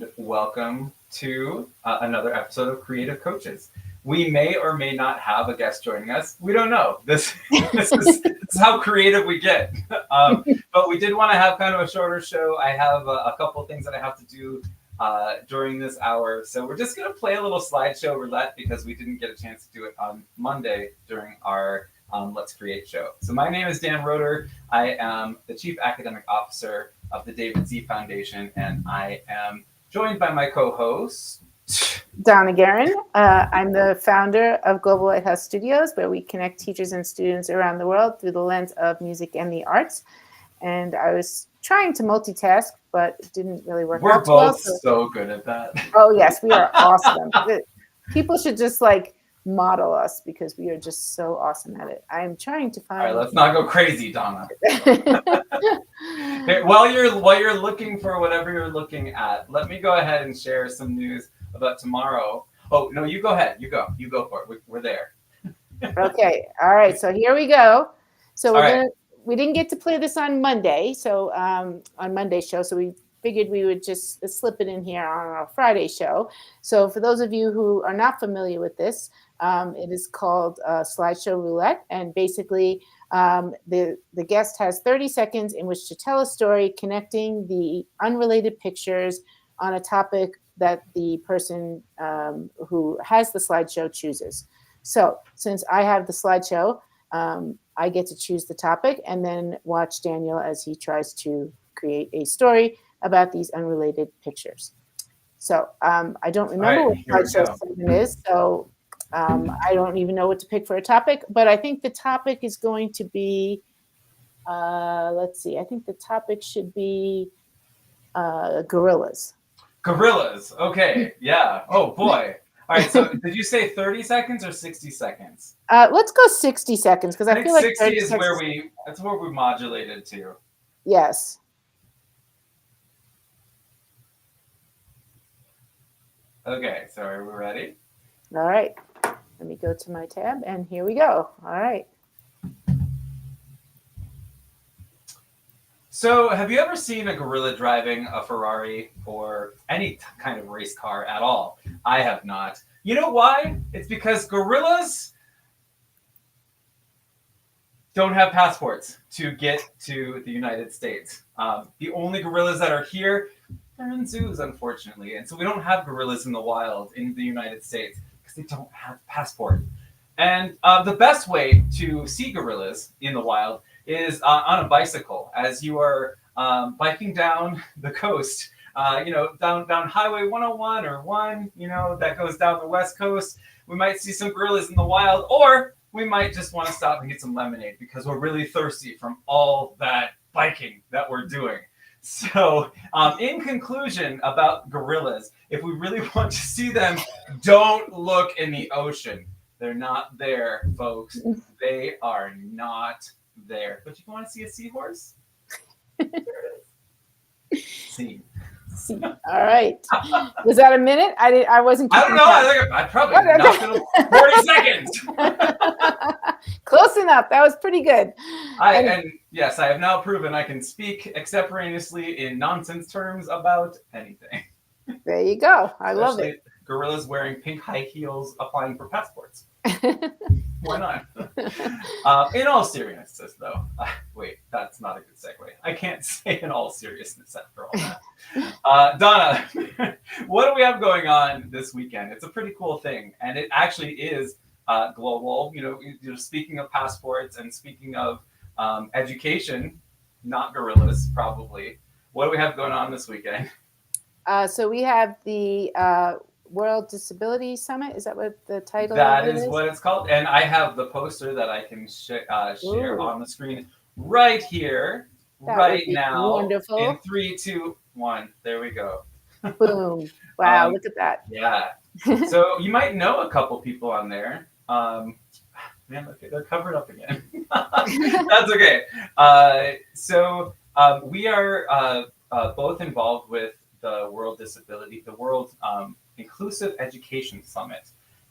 and welcome to another episode of Creative Coaches. We may or may not have a guest joining us. We don't know. This is how creative we get. But we did want to have kind of a shorter show. I have a couple things that I have to do during this hour. So we're just going to play a little slideshow roulette because we didn't get a chance to do it on Monday during our Let's Create show. So my name is Dan Roeder. I am the Chief Academic Officer of the David Z Foundation, and I am joined by my co-host, Donna Guerin. I'm the founder of Global Lighthouse Studios, where we connect teachers and students around the world through the lens of music and the arts. And I was trying to multitask, but it didn't really work we're out both well. so good at that. Oh, yes, we are awesome. People should just model us because we are just so awesome at it. I'm trying to find. All right, let's not go crazy, Donna. Okay, while you're looking for whatever you're looking at, let me go ahead and share some news about tomorrow. Oh no, you go ahead. You go for it. We're there. Okay. All right. So here we go. So All we didn't get to play this on Monday. So on Monday's show. So we figured we would just slip it in here on our Friday show. So for those of you who are not familiar with this, it is called Slideshow Roulette. And basically the guest has 30 seconds in which to tell a story connecting the unrelated pictures on a topic that the person who has the slideshow chooses. So since I have the slideshow, I get to choose the topic and then watch Daniel as he tries to create a story about these unrelated pictures. So I don't remember what slideshow segment is, so I don't even know what to pick for a topic, but I think the topic is going to be, let's see, I think the topic should be gorillas. Gorillas. Okay. Yeah. Oh boy. All right. So did you say 30 seconds or 60 seconds? Let's go 60 seconds because I feel like 60 is that's where we modulated to. Yes. Okay. So are we ready? All right. Let me go to my tab and here we go. All right. So have you ever seen a gorilla driving a Ferrari or any kind of race car at all? I have not. You know why? It's because gorillas don't have passports to get to the United States. The only gorillas that are here, they're in zoos, unfortunately. And so we don't have gorillas in the wild in the United States because they don't have passport. And the best way to see gorillas in the wild is on a bicycle as you are biking down the coast, down Highway 101 or 1, that goes down the West Coast. We might see some gorillas in the wild, or we might just want to stop and get some lemonade because we're really thirsty from all that biking that we're doing. So in conclusion about gorillas, if we really want to see them, don't look in the ocean. They're not there, folks. They are not there. But you want to see a seahorse? There it is. See. All right. Was that a minute? I wasn't. I don't know. I probably knocked it 40 seconds. Close enough. That was pretty good. And yes, I have now proven I can speak extemporaneously in nonsense terms about anything. There you go. I love it. Gorillas wearing pink high heels applying for passports. Why not? In all seriousness, though. Wait, that's not a good segue. I can't say in all seriousness after all that. Donna, what do we have going on this weekend? It's a pretty cool thing, and it actually is global. Speaking of passports and speaking of education, not gorillas, probably. What do we have going on this weekend? So we have the World Disability Summit. Is that what the title That is? That is what it's called. And I have the poster that I can share on the screen right here, right now. Wonderful. In 3, 2, 1. There we go. Boom. Wow, look at that. Yeah. So you might know a couple people on there. Man, look, they're covered up again. That's okay. So we are both involved with the World Inclusive Education Summit.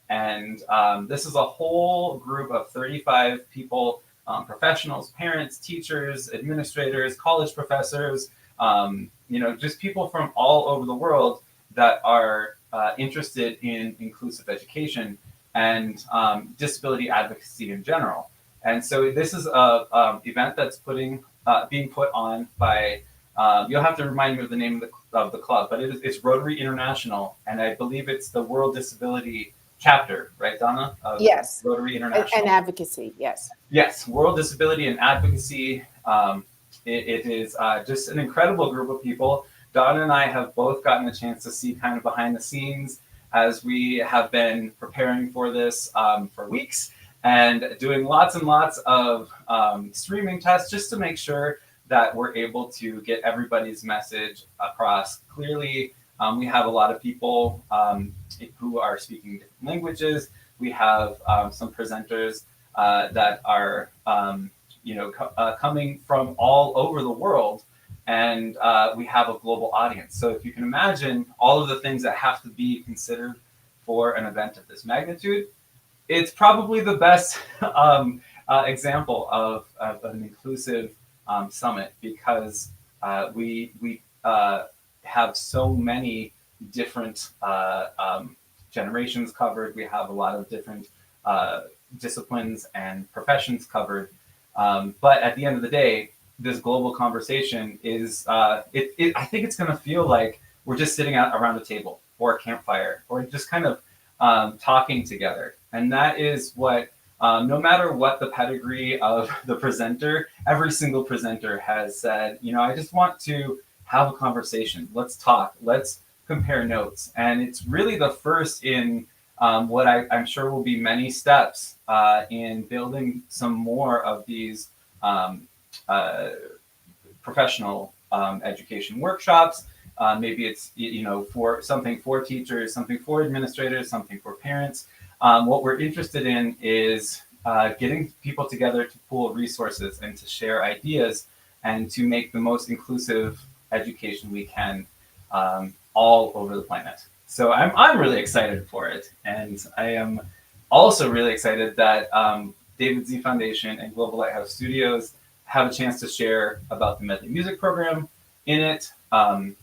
And this is a whole group of 35 people, professionals, parents, teachers, administrators, college professors, just people from all over the world. that are interested in inclusive education and disability advocacy in general. And so this is a event that's being put on by, you'll have to remind me of the name of the club, but it's Rotary International, and I believe it's the World Disability Chapter, right, Donna? Of Yes. Rotary International. And advocacy, yes. Yes, World Disability and Advocacy. It is just an incredible group of people. Donna and I have both gotten a chance to see kind of behind the scenes as we have been preparing for this for weeks and doing lots and lots of streaming tests just to make sure that we're able to get everybody's message across clearly. We have a lot of people who are speaking different languages. We have some presenters that are coming from all over the world, and we have a global audience. So if you can imagine all of the things that have to be considered for an event of this magnitude, it's probably the best example of an inclusive summit, because we have so many different generations covered. We have a lot of different disciplines and professions covered. But at the end of the day, this global conversation is, I think it's going to feel like we're just sitting out around a table or a campfire or just kind of talking together. And that is what, no matter what the pedigree of the presenter, every single presenter has said, I just want to have a conversation. Let's talk. Let's compare notes. And it's really the first in what I'm sure will be many steps in building some more of these professional education workshops. Maybe it's for something for teachers, something for administrators, something for parents. What we're interested in is getting people together to pool resources and to share ideas and to make the most inclusive education we can all over the planet. So I'm really excited for it, and I am also really excited that David Z Foundation and Global Lighthouse Studios have a chance to share about the Medley Music Program in it. I'm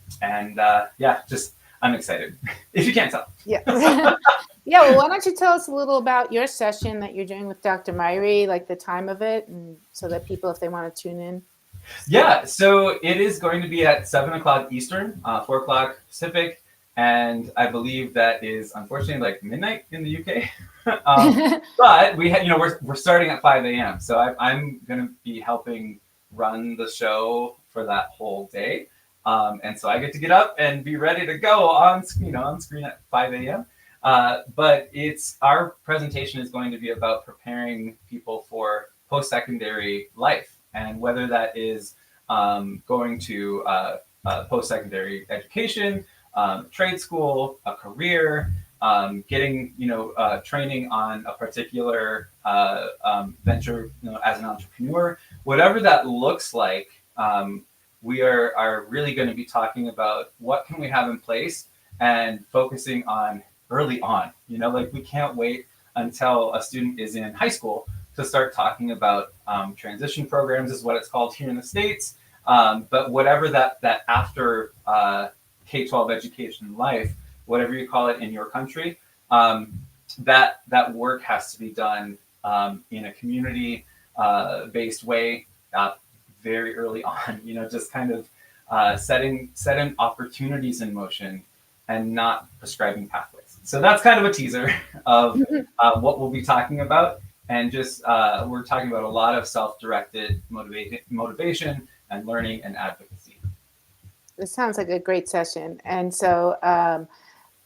excited, if you can't tell. Yeah. Yeah, well, why don't you tell us a little about your session that you're doing with Dr. Myrie, like the time of it, and so that people, if they want to tune in. Yeah, so it is going to be at 7 o'clock Eastern, 4 o'clock Pacific, and I believe that is unfortunately like midnight in the UK. But we're starting at 5 a.m. So I'm going to be helping run the show for that whole day, and so I get to get up and be ready to go on screen at 5 a.m. But our presentation is going to be about preparing people for post-secondary life, and whether that is going to post-secondary education, trade school, a career, getting training on a particular venture as an entrepreneur, whatever that looks like. We are really going to be talking about what can we have in place and focusing on early on. We can't wait until a student is in high school to start talking about transition programs, is what it's called here in the States. But whatever that after K-12 education life, whatever you call it in your country, that work has to be done in a community based way very early on. Just kind of setting opportunities in motion and not prescribing pathways. So that's kind of a teaser of what we'll be talking about. And just we're talking about a lot of self-directed motivation and learning and advocacy. This sounds like a great session. And so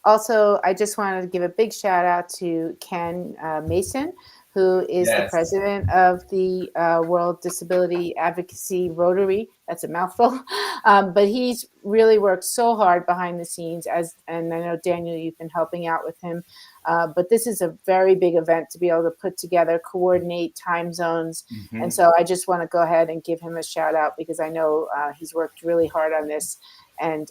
also, I just wanted to give a big shout out to Ken Mason, who is the president of the World Disability Advocacy Rotary. That's a mouthful. But he's really worked so hard behind the scenes, and I know, Daniel, you've been helping out with him. But this is a very big event to be able to put together, coordinate time zones. Mm-hmm. And so I just want to go ahead and give him a shout out, because I know he's worked really hard on this. And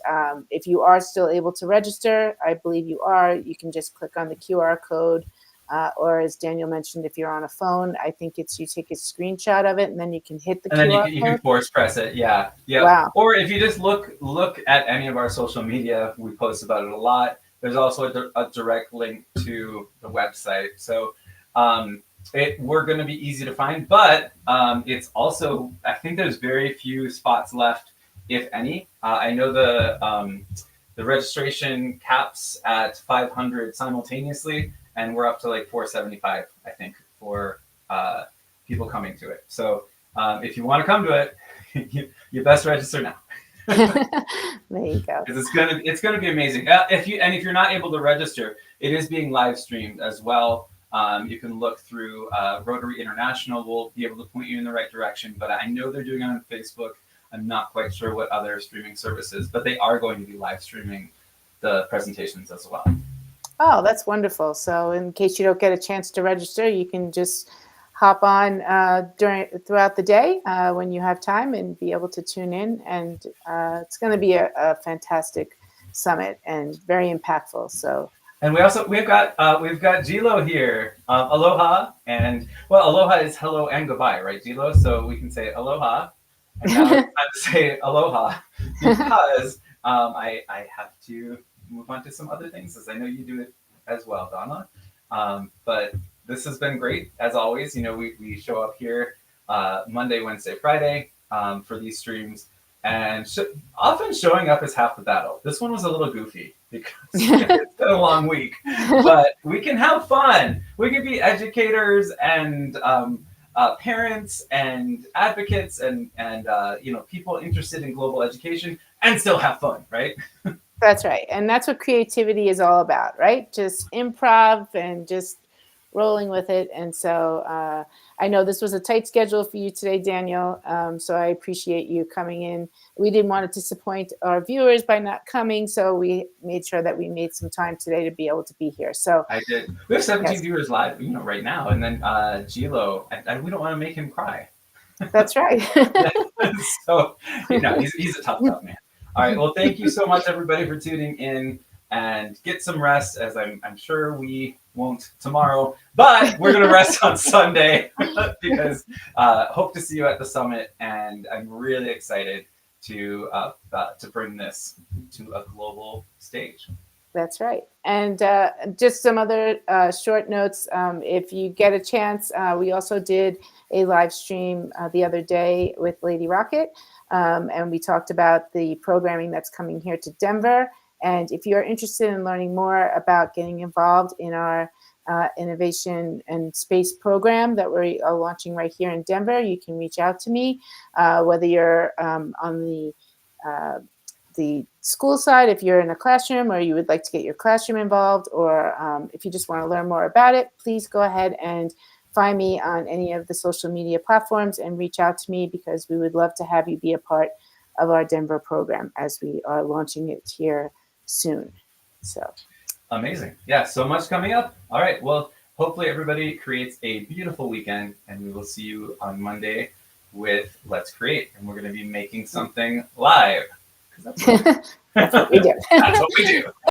if you are still able to register, I believe you are, you can just click on the QR code or as Daniel mentioned, if you're on a phone, I think it's you take a screenshot of it and then you can hit the And then QR you can code. force press it. Yeah. Yeah. Wow. Or if you just look at any of our social media, we post about it a lot. There's also a direct link to the website. So we're going to be easy to find, but it's also, I think there's very few spots left, if any. I know the registration caps at 500 simultaneously, and we're up to like 475, I think, for people coming to it. So if you want to come to it, you best register now. There you go. Because it's gonna be amazing. If you're not able to register, it is being live streamed as well. You can look through Rotary International. We'll be able to point you in the right direction. But I know they're doing it on Facebook. I'm not quite sure what other streaming services, but they are going to be live streaming the presentations as well. Oh, that's wonderful. So in case you don't get a chance to register, you can just hop on throughout the day when you have time and be able to tune in. And it's going to be a fantastic summit and very impactful. So. And we've got Gilo here. Aloha, and well, aloha is hello and goodbye, right, Gilo? So we can say aloha. And now it's time to say aloha because I have to move on to some other things, as I know you do it as well, Donna. But this has been great, as always. You know, we show up here Monday, Wednesday, Friday for these streams, and often showing up is half the battle. This one was a little goofy because it's been a long week, but we can have fun. We can be educators and parents and advocates and people interested in global education and still have fun, right? That's right. And that's what creativity is all about, right? Just improv and just rolling with it. And so I know this was a tight schedule for you today, Daniel. So I appreciate you coming in. We didn't want to disappoint our viewers by not coming. So we made sure that we made some time today to be able to be here. So I did. We have 17 viewers live, right now. And then Gilo, we don't want to make him cry. That's right. So, he's a tough man. All right. Well, thank you so much, everybody, for tuning in, and get some rest, as I'm sure we won't tomorrow, but we're going to rest on Sunday because hope to see you at the summit. And I'm really excited to bring this to a global stage. That's right. And just some other short notes. If you get a chance, we also did a live stream the other day with Lady Rocket. And we talked about the programming that's coming here to Denver. And if you're interested in learning more about getting involved in our innovation and space program that we are launching right here in Denver, you can reach out to me, whether you're on the school side, if you're in a classroom or you would like to get your classroom involved, or if you just want to learn more about it, please go ahead and find me on any of the social media platforms and reach out to me, because we would love to have you be a part of our Denver program as we are launching it here soon. So amazing. Yeah, so much coming up. All right. Well, hopefully everybody creates a beautiful weekend, and we will see you on Monday with Let's Create. And we're going to be making something live. that's what we do. That's what we do.